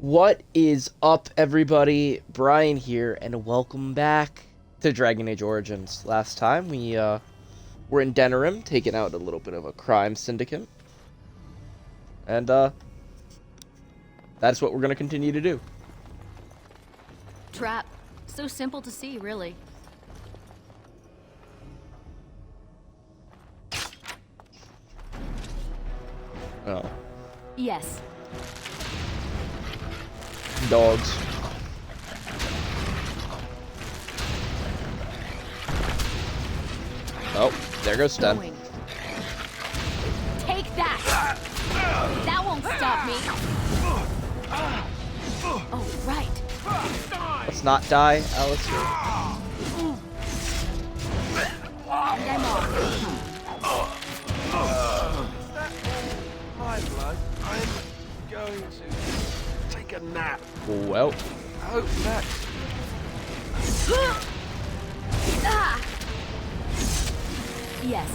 What is up, everybody? Brian here, and welcome back to Dragon Age Origins. Last time we were in Denerim, taking out a little bit of a crime syndicate, and that's what we're gonna continue to do. Trap. So simple to see, really. Oh, Yes. dogs. Oh, there goes Sten. Going. Take that! That won't stop me! Oh, right. Let's not die, Alistair. And I'm off. Hi, blood. I'm going to take a nap. Well, I hope that. Ah! Yes.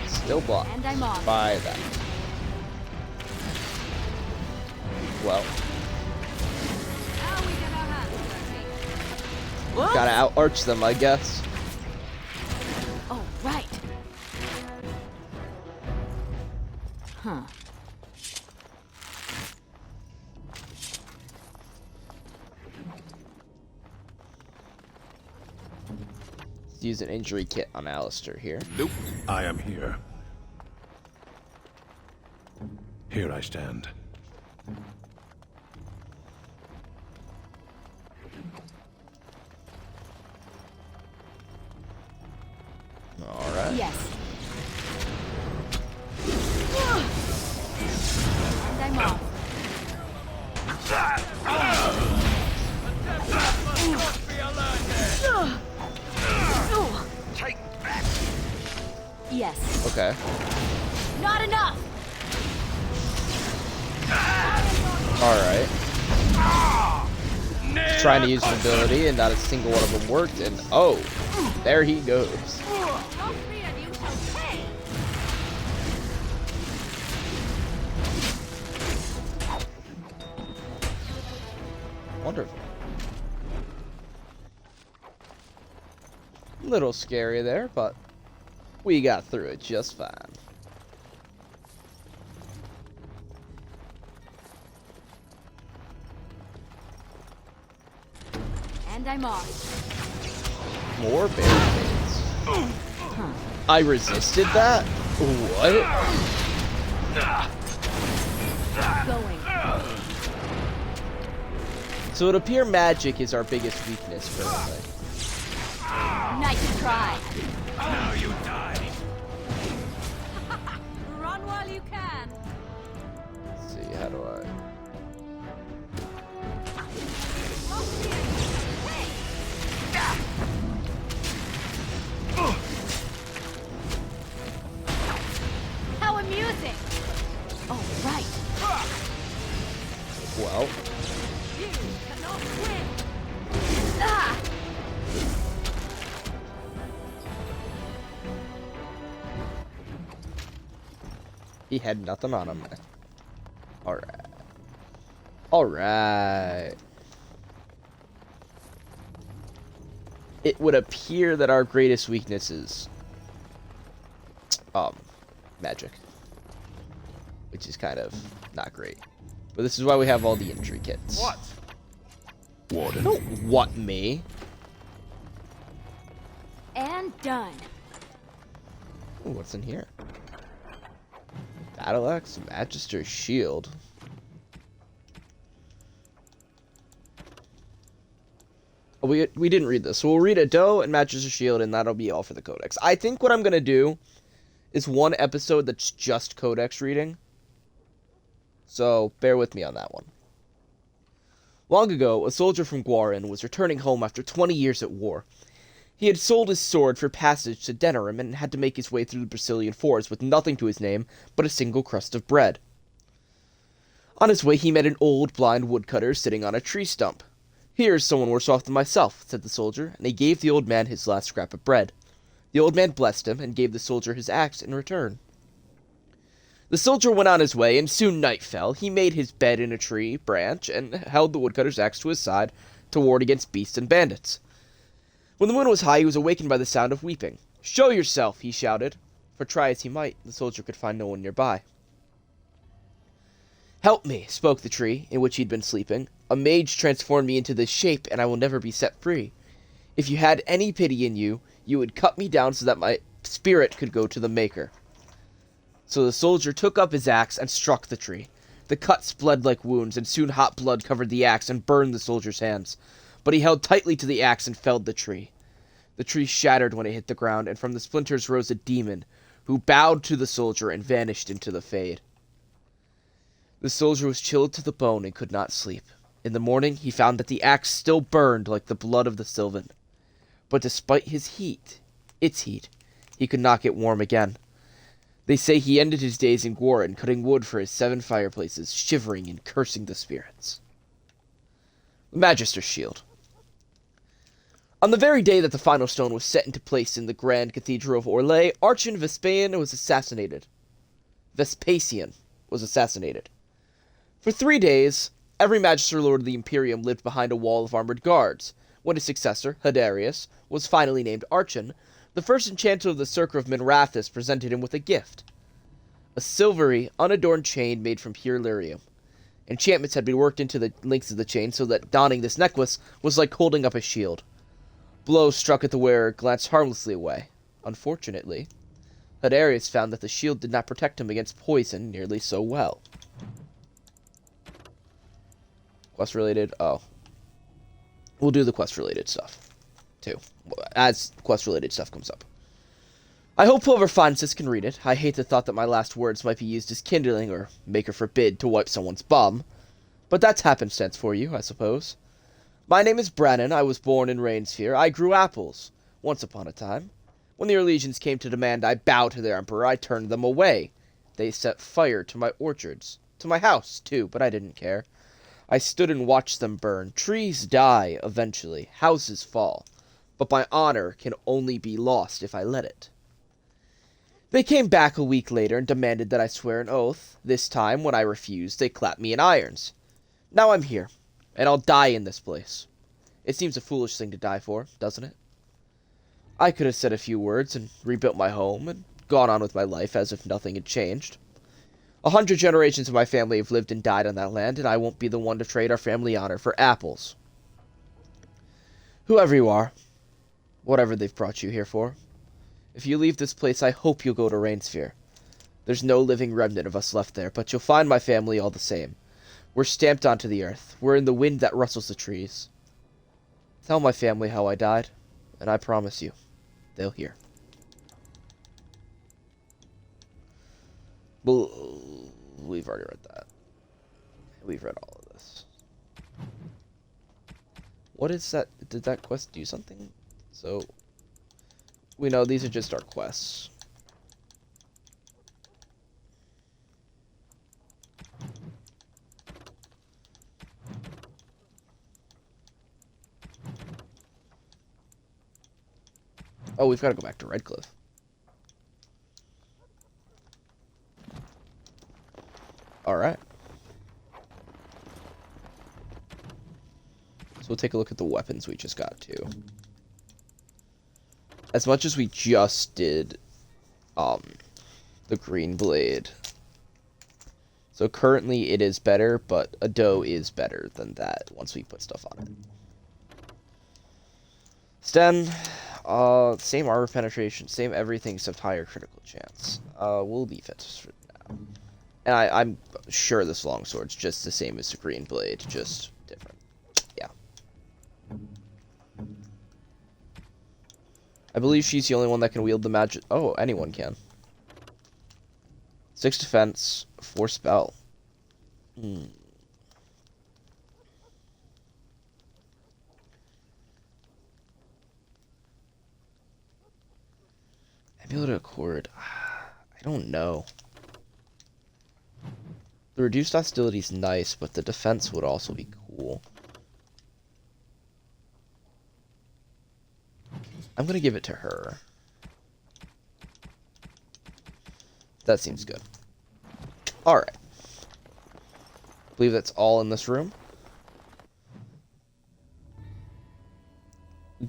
still blocked And I'm off. by that. Well, gotta out-arch them, I guess. Oh, right. Huh. Let's use an injury kit on Alistair here. Nope, I am here. Here I stand. Alright. Yes. And I'm off. Take that. Yes. Okay. Not enough! Alright. Trying to use an ability and not a single one of them worked, and oh, there he goes. Wonderful. Little scary there, but we got through it just fine. And I'm off. More barricades. I resisted that? What? Going. So it appears magic is our biggest weakness currently. Nice try. Now you die. Run while you can. Let's see, how do I... How amusing. Oh, right. Well, You cannot win. Ah! he had nothing on him. Alright. Alright. It would appear that our greatest weakness is magic. Which is kind of not great. But this is why we have all the injury kits. What? Warden. Don't what me. And done. Ooh, what's in here? Battle Axe, Magister's Shield. Oh, we didn't read this, so we'll read a Doe and Magister's Shield, and that'll be all for the Codex. I think what I'm gonna do is one episode that's just Codex reading. So bear with me on that one. Long ago, a soldier from Guarin was returning home after 20 years at war. He had sold his sword for passage to Denerim and had to make his way through the Brazilian forest with nothing to his name but a single crust of bread. On his way, he met an old, blind woodcutter sitting on a tree stump. "Here's someone worse off than myself," said the soldier, and he gave the old man his last scrap of bread. The old man blessed him and gave the soldier his axe in return. The soldier went on his way, and soon night fell. He made his bed in a tree branch and held the woodcutter's axe to his side to ward against beasts and bandits. When the moon was high, he was awakened by the sound of weeping. "Show yourself," he shouted, for try as he might, the soldier could find no one nearby. "Help me," spoke the tree, in which he'd been sleeping. "A mage transformed me into this shape, and I will never be set free. If you had any pity in you, you would cut me down so that my spirit could go to the Maker." So the soldier took up his axe and struck the tree. The cuts bled like wounds, and soon hot blood covered the axe and burned the soldier's hands. But he held tightly to the axe and felled the tree. The tree shattered when it hit the ground, and from the splinters rose a demon, who bowed to the soldier and vanished into the fade. The soldier was chilled to the bone and could not sleep. In the morning, he found that the axe still burned like the blood of the Sylvan. But despite its heat, he could not get warm again. They say he ended his days in Gwarin, cutting wood for his 7 fireplaces, shivering and cursing the spirits. The Magister's Shield. On the very day that the final stone was set into place in the Grand Cathedral of Orlais, Archon Vespasian was assassinated. For 3 days, every Magister Lord of the Imperium lived behind a wall of armored guards. When his successor, Hadarius, was finally named Archon, the first enchanter of the Circle of Minrathous presented him with a gift. A silvery, unadorned chain made from pure lyrium. Enchantments had been worked into the links of the chain so that donning this necklace was like holding up a shield. Blows struck at the wearer glanced harmlessly away. Unfortunately, Hadarius found that the shield did not protect him against poison nearly so well. Quest-related? Oh. We'll do the quest-related stuff, too, as quest-related stuff comes up. I hope whoever finds this can read it. I hate the thought that my last words might be used as kindling, or maker forbid, to wipe someone's bum. But that's happenstance for you, I suppose. My name is Brannon. I was born in Rainsphere. I grew apples, once upon a time. When the Orlesians came to demand I bow to their emperor, I turned them away. They set fire to my orchards. To my house, too, but I didn't care. I stood and watched them burn. Trees die, eventually. Houses fall. But my honor can only be lost if I let it. They came back a week later and demanded that I swear an oath. This time, when I refused, they clapped me in irons. Now I'm here, and I'll die in this place. It seems a foolish thing to die for, doesn't it? I could have said a few words and rebuilt my home and gone on with my life as if nothing had changed. 100 generations of my family have lived and died on that land, and I won't be the one to trade our family honor for apples. Whoever you are, whatever they've brought you here for, if you leave this place, I hope you'll go to Rainsphere. There's no living remnant of us left there, but you'll find my family all the same. We're stamped onto the earth. We're in the wind that rustles the trees. Tell my family how I died, and I promise you, they'll hear. Well, we've already read that. We've read all of this. What is that? Did that quest do something? So, we know these are just our quests. Oh, we've got to go back to Redcliffe. Alright. So we'll take a look at the weapons we just got to. As much as we just did the green blade. So currently it is better, but a doe is better than that once we put stuff on it. Sten, same armor penetration, same everything except higher critical chance. We'll leave it for now. And I'm sure this longsword's just the same as the green blade, just different. Yeah. I believe she's the only one that can wield the magic. Oh, anyone can. 6 defense, 4 spell. Amulet Accord. I don't know. The reduced hostility is nice, but the defense would also be cool. I'm gonna give it to her. That seems good. Alright. I believe that's all in this room.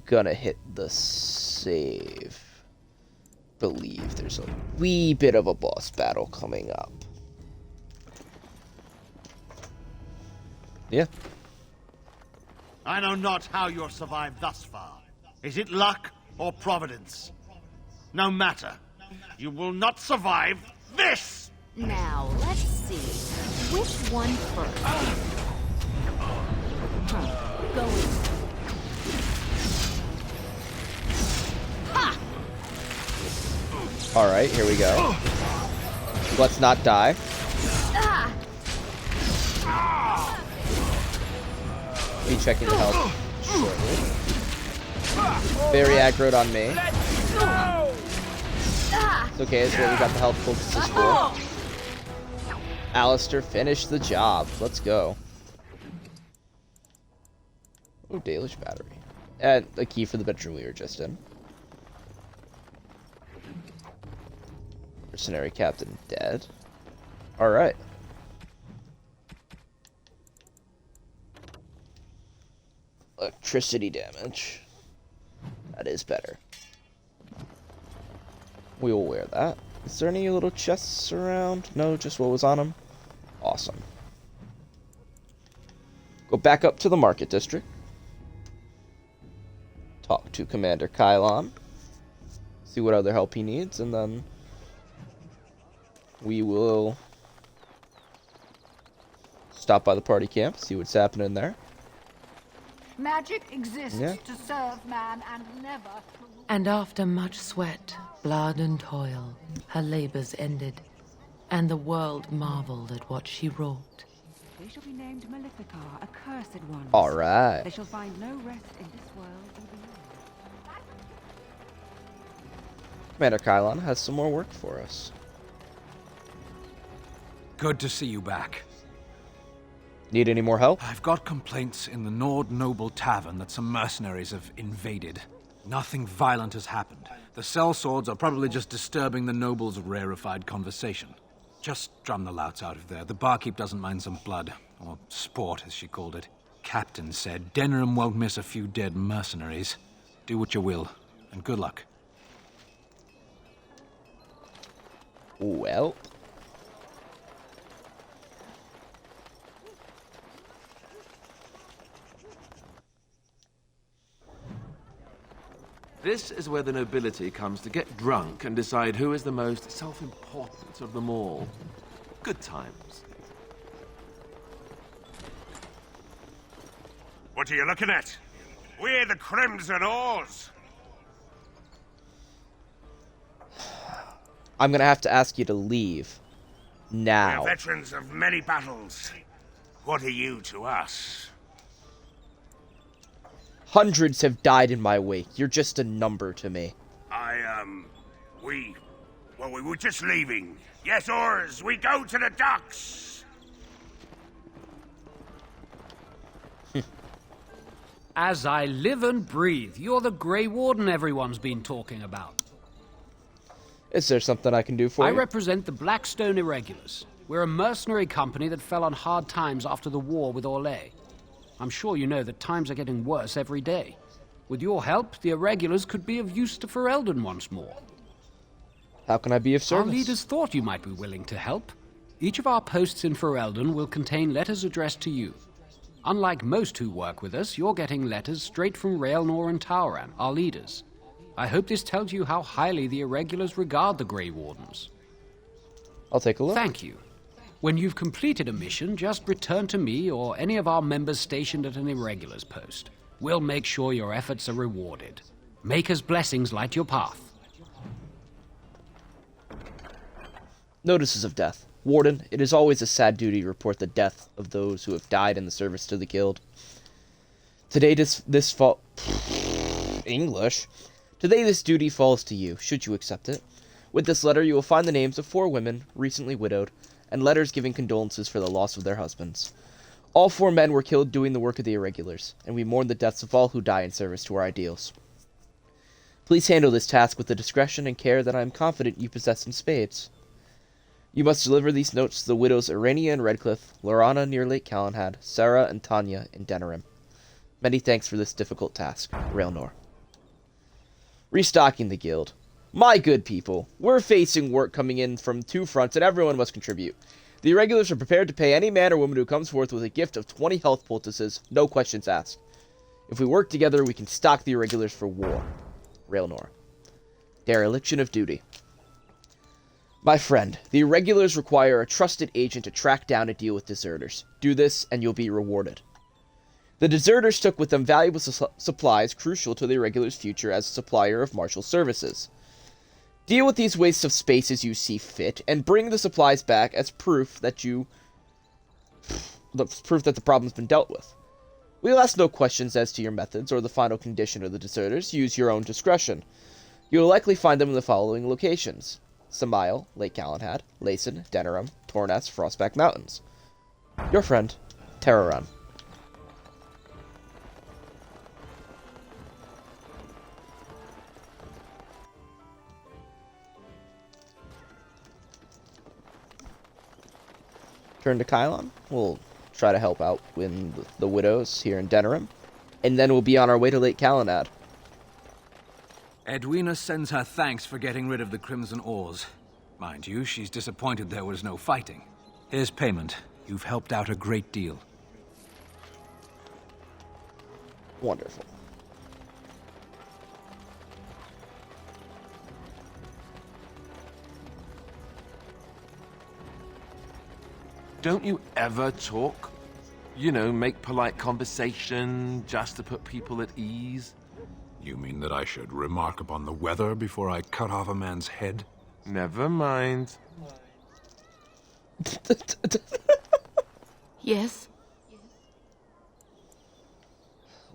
Gonna hit the save. Believe there's a wee bit of a boss battle coming up. Yeah. I know not how you're survived thus far. Is it luck or providence? No matter. You will not survive this! Now, let's see. Which one first? Go in. Ha! Alright, here we go. Let's not die. Ah! Be checking the health shortly. Very aggroed on me. It's okay, it's what we got the health focuses for. Alistair finished the job. Let's go. Oh, Dalish battery. And a key for the bedroom we were just in. Mercenary captain dead. Alright. Electricity damage. That is better. We will wear that. Is there any little chests around? No, just what was on them? Awesome. Go back up to the market district. Talk to Commander Kylon. See what other help he needs, and then we will stop by the party camp, see what's happening there. Magic exists Yeah. to serve man and never to rule. And after much sweat, blood and toil, her labors ended, and the world marveled at what she wrought. They shall be named Maleficar, accursed ones. Alright. They shall find no rest in this world or beyond. Commander Kylon has some more work for us. Good to see you back. Need any more help? I've got complaints in the Nord Noble Tavern that some mercenaries have invaded. Nothing violent has happened. The sellswords are probably just disturbing the nobles' rarefied conversation. Just drum the louts out of there. The barkeep doesn't mind some blood. Or sport, as she called it. Captain said Denham won't miss a few dead mercenaries. Do what you will, and good luck. Well. This is where the nobility comes to get drunk and decide who is the most self-important of them all. Good times. What are you looking at? We're the Crimson Oars! I'm gonna have to ask you to leave. Now. We're veterans of many battles. What are you to us? Hundreds have died in my wake. You're just a number to me. We were just leaving. Yes, oars, we go to the docks! As I live and breathe, you're the Grey Warden everyone's been talking about. Is there something I can do for I you? represent the Blackstone Irregulars. We're a mercenary company that fell on hard times after the war with Orlais. I'm sure you know that times are getting worse every day. With your help, the Irregulars could be of use to Ferelden once more. How can I be of Our service? leaders thought you might be willing to help. Each of our posts in Ferelden will contain letters addressed to you. Unlike most who work with us, you're getting letters straight from Raelnor and Tauran, our leaders. I hope this tells you how highly the Irregulars regard the Grey Wardens. I'll take a look. Thank you. When you've completed a mission, just return to me or any of our members stationed at an Irregulars post. We'll make sure your efforts are rewarded. Maker's blessings light your path. Notices of death. Warden, it is always a sad duty to report the death of those who have died in the service to the Guild. Today this fall... English. Today this duty falls to you, should you accept it. With this letter you will find the names of 4 women, recently widowed, and letters giving condolences for the loss of their husbands. All 4 men were killed doing the work of the Irregulars, and we mourn the deaths of all who die in service to our ideals. Please handle this task with the discretion and care that I am confident you possess in spades. You must deliver these notes to the widows Irania and Redcliffe, Lorana near Lake Calenhad, Sarah and Tanya in Denerim. Many thanks for this difficult task, Raelnor. Restocking the guild. My good people, we're facing work coming in from two fronts and everyone must contribute. The irregulars are prepared to pay any man or woman who comes forth with a gift of 20 health poultices, no questions asked. If we work together, we can stock the irregulars for war. Raelnor. Dereliction of duty. My friend, the irregulars require a trusted agent to track down and deal with deserters. Do this, and you'll be rewarded. The deserters took with them valuable supplies crucial to the irregulars' future as a supplier of martial services. Deal with these wastes of space as you see fit, and bring the supplies back as proof that the problem's been dealt with. We'll ask no questions as to your methods or the final condition of the deserters. Use your own discretion. You'll likely find them in the following locations: Samael, Lake Calenhad, Leysen, Denerim, Tornas, Frostback Mountains. Your friend, Terraran. Turn to Kylon. We'll try to help out with the widows here in Denerim, and then we'll be on our way to Lake Calenhad. Edwina sends her thanks for getting rid of the Crimson Oars. Mind you, she's disappointed there was no fighting. Here's payment. You've helped out a great deal. Wonderful. Don't you ever talk? You know, make polite conversation just to put people at ease? You mean that I should remark upon the weather before I cut off a man's head? Never mind. Yes?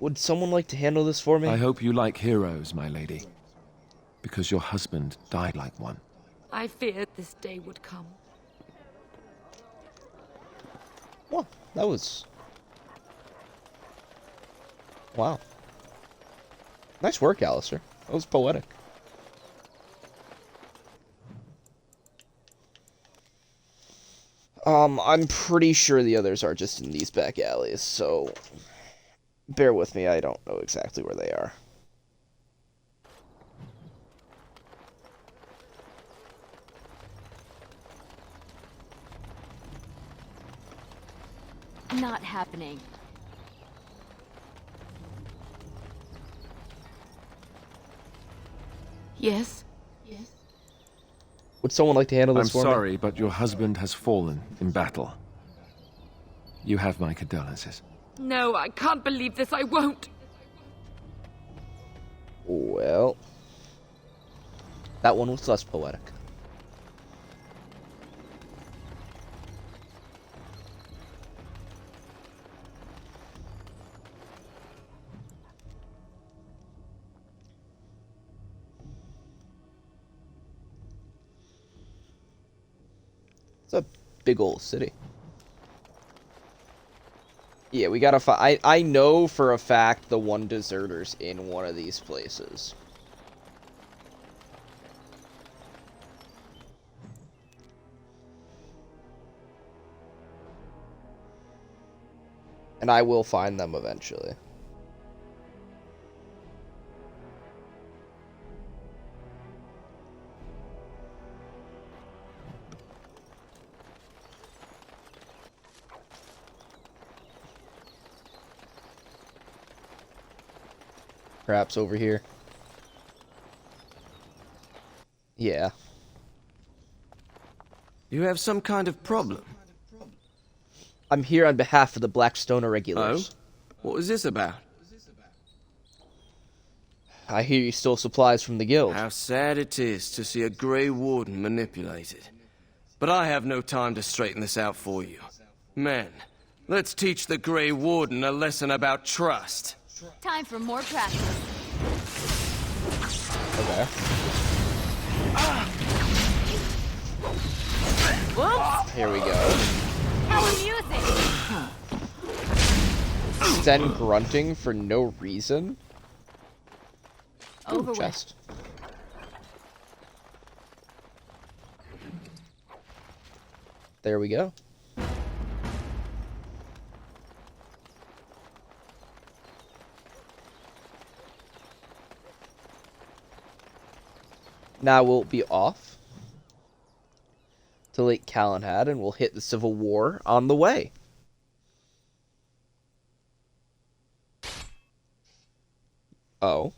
Would someone like to handle this for me? I hope you like heroes, my lady. Because your husband died like one. I feared this day would come. Well, that was... Wow. Nice work, Alistair. That was poetic. I'm pretty sure the others are just in these back alleys, so... Bear with me, I don't know exactly where they are. Not happening. Yes? Would someone like to handle this I'm for me? sorry, but your husband has fallen in battle. You have my condolences. No, I can't believe this. I won't. Well... That one was less poetic. It's a big old city. Yeah, we gotta find... I know for a fact the one deserter's in one of these places. And I will find them eventually. Perhaps over here. Yeah. You have some kind of problem? I'm here on behalf of the Blackstone Irregulars. Oh? What was this about? I hear you stole supplies from the guild. How sad it is to see a Grey Warden manipulated. But I have no time to straighten this out for you. Men, let's teach the Grey Warden a lesson about trust. Time for more practice. Okay. Whoops! Here we go. How amusing! Zen grunting for no reason. Ooh, Over with. chest. There we go. Now we'll be off to Lake Calenhad, and we'll hit the Civil War on the way. Oh.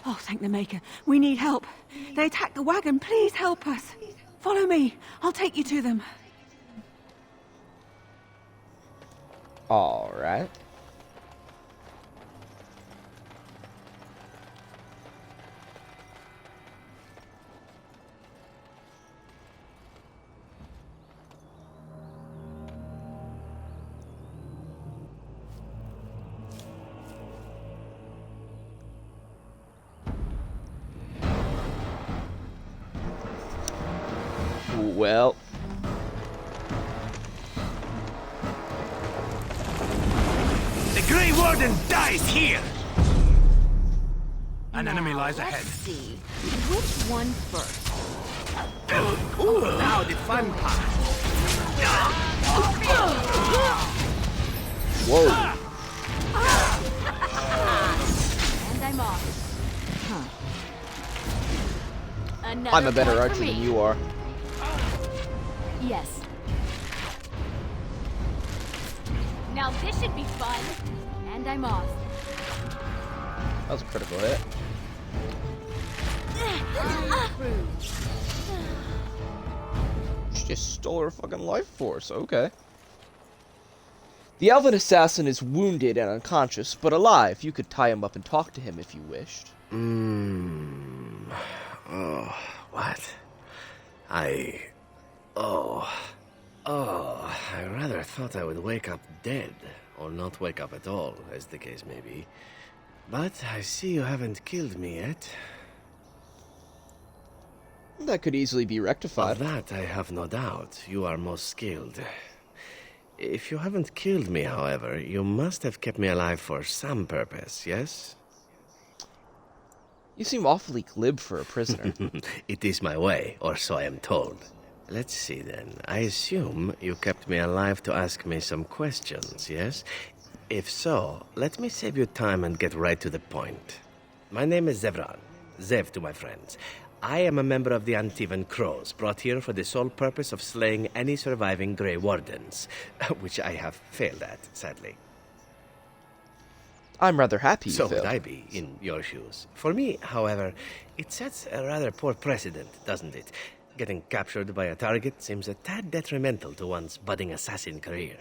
Oh, thank the Maker. We need help. They attacked the wagon. Please help us. Follow me. I'll take you to them. All right. Well, The Grey Warden dies here! An enemy lies Let's ahead. see. Which one first? Now the fun part. whoa. And I'm off. Another I'm a better point for archer than me. you are. Yes. Now this should be fun. And I'm off. That was a critical hit. She just stole her fucking life force. Okay. The elven assassin is wounded and unconscious, but alive. You could tie him up and talk to him if you wished. Oh, what? I rather thought I would wake up dead, or not wake up at all, as the case may be. But I see you haven't killed me yet. That could easily be rectified. Of that I have no doubt. You are most skilled. If you haven't killed me, however, you must have kept me alive for some purpose, yes? You seem awfully glib for a prisoner. It is my way, or so I am told. Let's see then. I assume you kept me alive to ask me some questions, yes? If so, let me save you time and get right to the point. My name is Zevran. Zev to my friends. I am a member of the Antivan Crows, brought here for the sole purpose of slaying any surviving Grey Wardens, which I have failed at, sadly. I'm rather happy you So failed. would I be, in your shoes. For me, however, it sets a rather poor precedent, doesn't it? Getting captured by a target seems a tad detrimental to one's budding assassin career.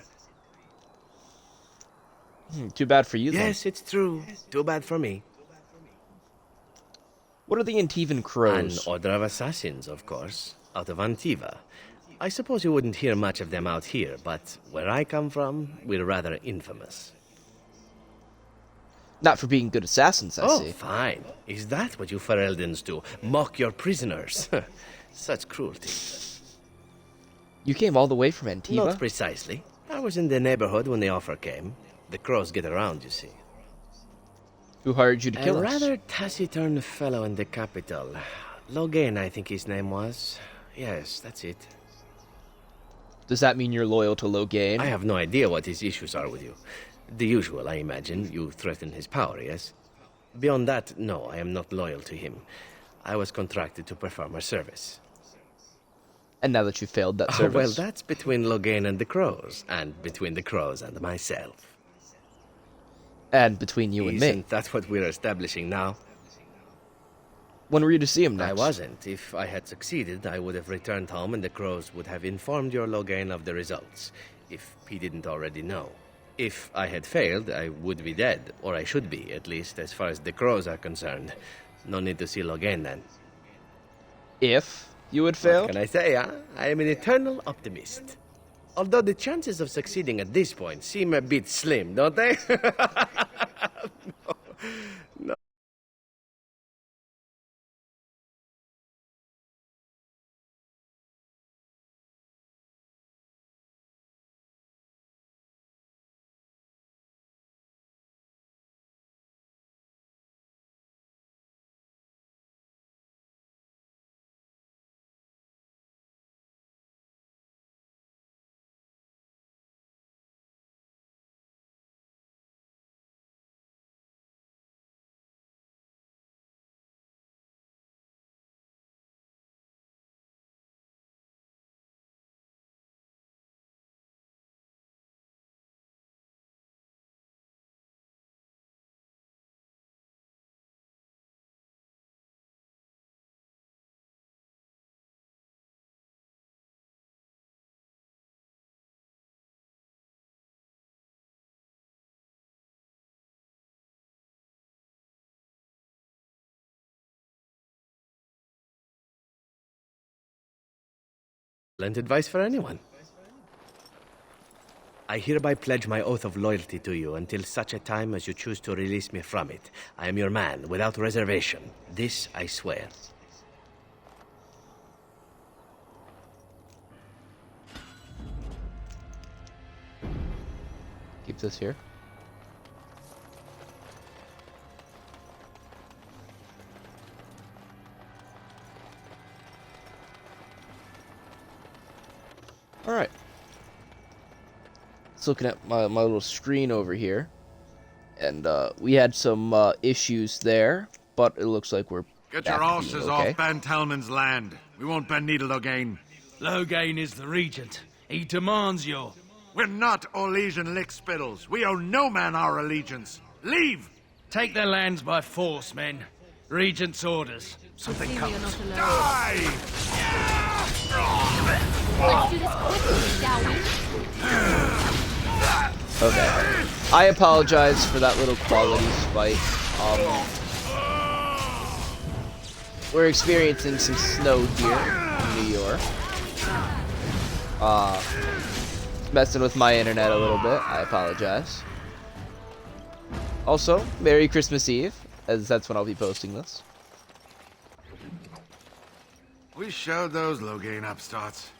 Too bad for you, then. Yes, it's true. Too bad for me. What are the Antivan An Crows? order of assassins, of course, out of Antiva. I suppose you wouldn't hear much of them out here, but where I come from, we're rather infamous. Not for being good assassins, I see. Fine. Is that what you Fereldans do? Mock your prisoners? Such cruelty. You came all the way from Antiva? Not precisely. I was in the neighborhood when the offer came. The Crows get around, you see. Who hired you to kill A us? rather taciturn fellow in the capital. Logain, I think his name was. Yes, that's it. Does that mean you're loyal to Logain? I have no idea what his issues are with you. The usual, I imagine. You threaten his power, yes? Beyond that, no, I am not loyal to him. I was contracted to perform a service. And now that you failed that Well, service? that's between Logain and the Crows, and between the Crows and myself. And between you and me. Isn't that what we're establishing now? When were you to see him next? I wasn't. If I had succeeded, I would have returned home and the Crows would have informed your Logain of the results, if he didn't already know. If I had failed, I would be dead, or I should be, at least as far as the Crows are concerned. No need to see Logain then. If you had failed? What can I say, huh? I am an eternal optimist. Although the chances of succeeding at this point seem a bit slim, don't they? Excellent advice for anyone. I hereby pledge my oath of loyalty to you until such a time as you choose to release me from it. I am your man, without reservation. This I swear. Keep this here. All right. Just looking at my little screen over here, and we had some issues there, but it looks like we're Get back your to being horses okay. off Van Talman's land. We won't bend needle Loghain. Loghain is the regent. He demands your... We're not Orlesian lickspittles. We owe no man our allegiance. Leave! Take their lands by force, men. Regent's orders. Something See, we are comes. not alone. Die! Let's do this quickly, shall we? Okay. I apologize for that little quality spike. We're experiencing some snow here in New York. Messing with my internet a little bit. I apologize. Also, Merry Christmas Eve, as that's when I'll be posting this. We showed those Loghain upstarts.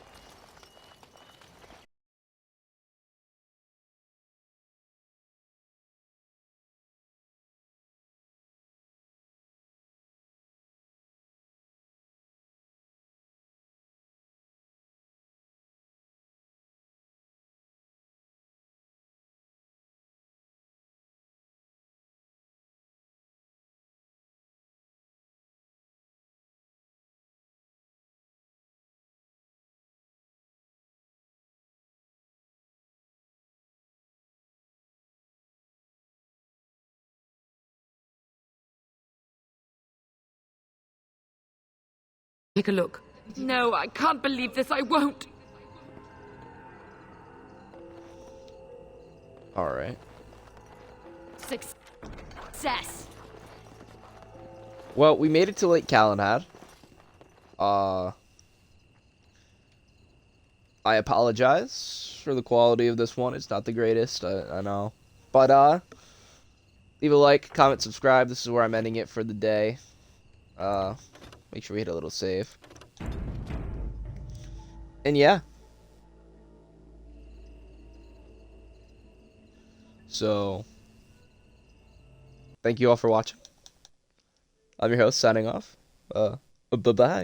Take a look. No, I can't believe this. I won't. Alright. Success. Well, we made it to Lake Calenhad. I apologize for the quality of this one. It's not the greatest, I know. But, leave a like, comment, subscribe. This is where I'm ending it for the day. Make sure we hit a little save. And yeah. So, thank you all for watching. I'm your host, signing off. Bye-bye.